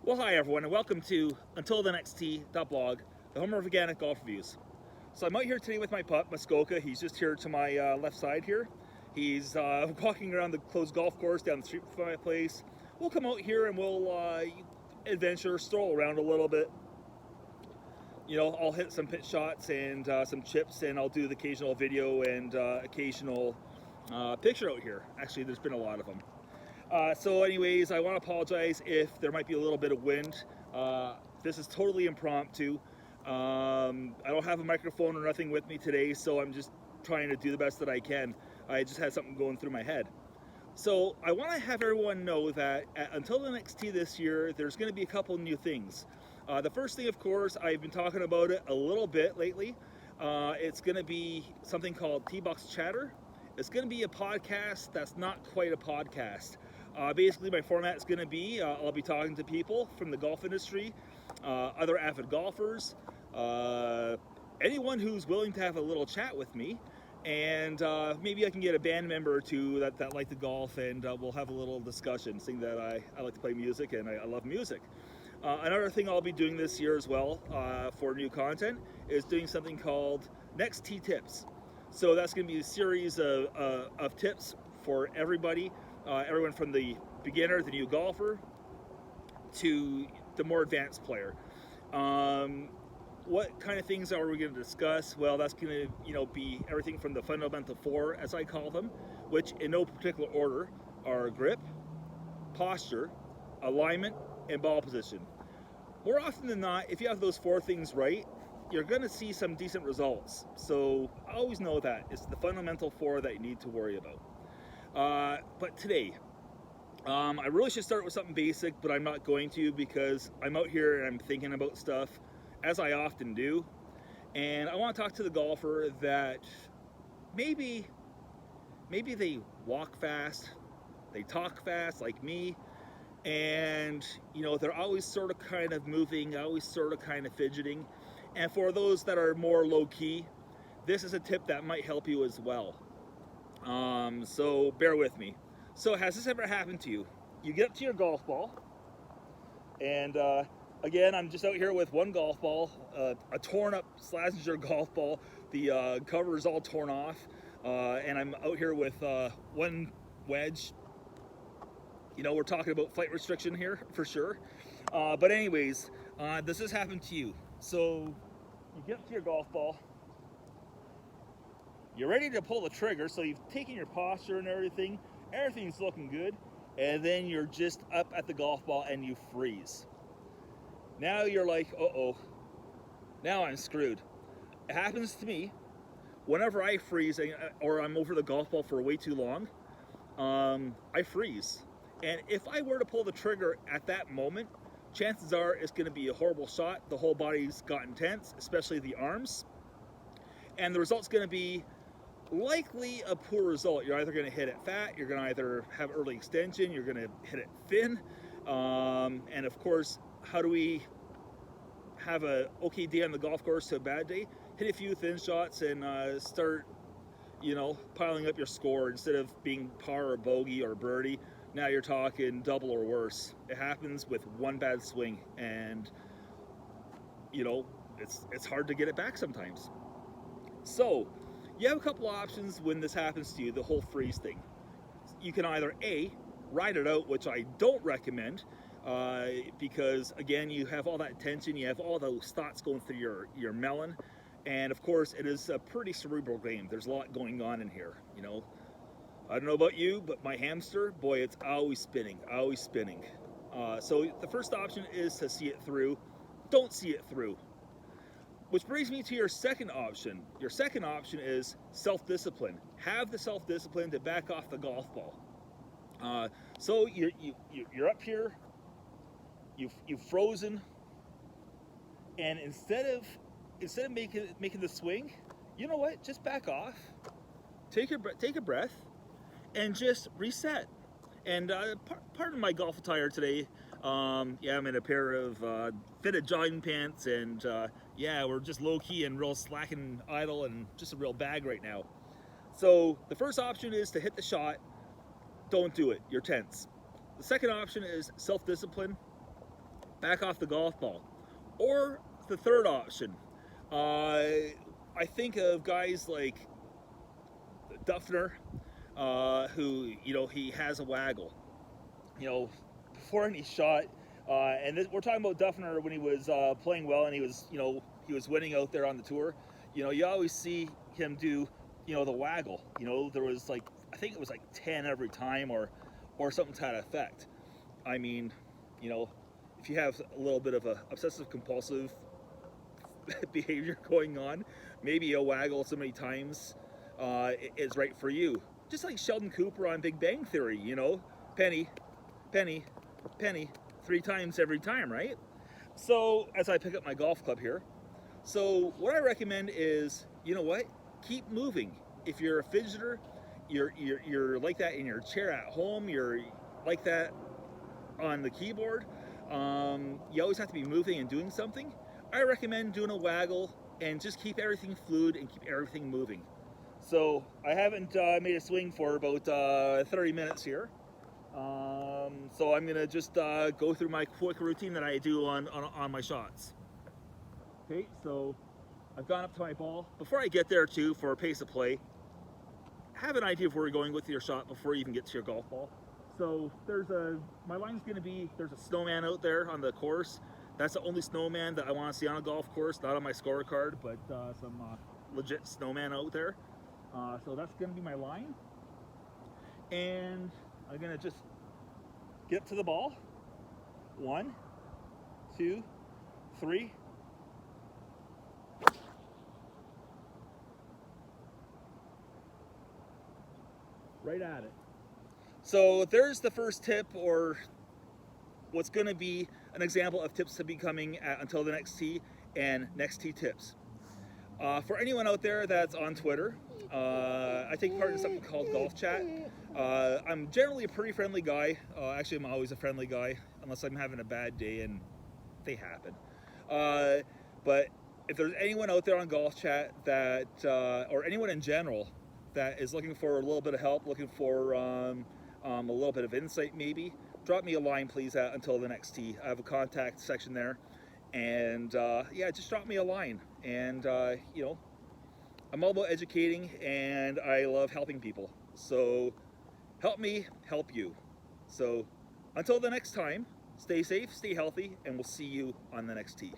Well, hi everyone, and welcome to Until the Next Tee.blog, the home of organic golf reviews. So I'm out here today with my pup, Muskoka. He's just here to my left side here. He's walking around the closed golf course down the street from my place. We'll come out here and we'll adventure, stroll around a little bit. You know, I'll hit some pitch shots and some chips, and I'll do the occasional video and occasional picture out here. Actually, there's been a lot of them. So anyways, I want to apologize if there might be a little bit of wind. This is totally impromptu. I don't have a microphone or nothing with me today, so I'm just trying to do the best that I can. I just had something going through my head. So I want to have everyone know that until the next tee this year, there's going to be a couple new things. The first thing, of course, I've been talking about it a little bit lately. It's going to be something called T-Box Chatter. It's going to be a podcast that's not quite a podcast. Basically, my format is going to be I'll be talking to people from the golf industry, other avid golfers, anyone who's willing to have a little chat with me, and maybe I can get a band member or two that like to golf, and we'll have a little discussion, seeing that I like to play music and I love music. Another thing I'll be doing this year as well for new content is doing something called Next Tee Tips. So that's going to be a series of tips for everybody, everyone from the beginner, the new golfer, to the more advanced player. What kind of things are we going to discuss? Well, that's going to be everything from the fundamental four, as I call them, which in no particular order are grip, posture, alignment, and ball position. More often than not, if you have those four things right, you're going to see some decent results. So always know that it's the fundamental four that you need to worry about. But today, I really should start with something basic, but I'm not going to, because I'm out here and I'm thinking about stuff, as I often do. And I want to talk to the golfer that maybe they walk fast, they talk fast like me, and they're always sort of kind of moving, always sort of kind of fidgeting. And for those that are more low-key, this is a tip that might help you as well. So bear with me. So has this ever happened to you? You get up to your golf ball, and again, I'm just out here with one golf ball, a torn up Slazenger golf ball. The cover is all torn off, and I'm out here with one wedge. We're talking about flight restriction here for sure. But anyways, this has happened to you. So you get up to your golf ball, you're ready to pull the trigger, so you've taken your posture and everything's looking good, and then you're just up at the golf ball and you freeze. Now you're like, uh-oh, now I'm screwed. It happens to me whenever I freeze or I'm over the golf ball for way too long. I freeze. And if I were to pull the trigger at that moment, chances are it's going to be a horrible shot. The whole body's gotten tense, especially the arms. And the result's going to be likely a poor result. You're either going to hit it fat, you're going to either have early extension, you're going to hit it thin. And of course, how do we have a okay day on the golf course to a bad day? Hit a few thin shots and start, piling up your score. Instead of being par or bogey or birdie, now you're talking double or worse. It happens with one bad swing, and it's hard to get it back sometimes. So you have a couple options when this happens to you, the whole freeze thing. You can either A, ride it out, which I don't recommend, because again, you have all that tension, you have all those thoughts going through your melon, and of course it is a pretty cerebral game. There's a lot going on in here. I don't know about you, but my hamster, boy, it's always spinning, always spinning. So the first option is to see it through. Don't see it through. Which brings me to your second option. Your second option is self-discipline. Have the self-discipline to back off the golf ball. So you're up here, you've frozen, and instead of making the swing, you know what? Just back off. Take a breath, and just reset. And part of my golf attire today, I'm in a pair of fitted jogging pants, and we're just low-key and real slack and idle and just a real bag right now. So the first option is to hit the shot. Don't do it. You're tense. The second option is self-discipline. back off the golf ball. Or the third option, I think of guys like Duffner, who, you know, he has a waggle. You know, before any shot, and this, we're talking about Duffner when he was playing well and he was, you know, he was winning out there on the tour. You know, you always see him do, you know, the waggle. You know, there was like, I think it was like 10 every time, or something to that effect. I mean, you know, if you have a little bit of a obsessive compulsive behavior going on, maybe a waggle so many times is right for you. Just like Sheldon Cooper on Big Bang Theory, you know, penny, penny, penny, 3 times every time, right? So as I pick up my golf club here, so what I recommend is, you know what, keep moving. If you're a fidgeter, you're like that in your chair at home, you're like that on the keyboard, you always have to be moving and doing something. I recommend doing a waggle and just keep everything fluid and keep everything moving. So I haven't made a swing for about 30 minutes here. So I'm gonna just go through my quick routine that I do on my shots. Okay, so I've gone up to my ball. Before I get there too, for a pace of play, have an idea of where you're going with your shot before you even get to your golf ball. So my line's gonna be, there's a snowman out there on the course. That's the only snowman that I want to see on a golf course, not on my scorecard, but some legit snowman out there. So that's gonna be my line. And I'm gonna just get to the ball. 1, 2, 3. Right at it. So there's the first tip, or what's going to be an example of tips to be coming at Until the Next Tee and Next Tee tips. For anyone out there that's on Twitter, I take part in something called Golf Chat. I'm generally a pretty friendly guy. Actually, I'm always a friendly guy, unless I'm having a bad day, and they happen. But if there's anyone out there on Golf Chat that, or anyone in general, that is looking for a little bit of help, looking for a little bit of insight maybe, drop me a line please at Until the Next Tee. I have a contact section there, and yeah, just drop me a line. And you know, I'm all about educating, and I love helping people. So help me help you. So until the next time, stay safe, stay healthy, and we'll see you on the next tee.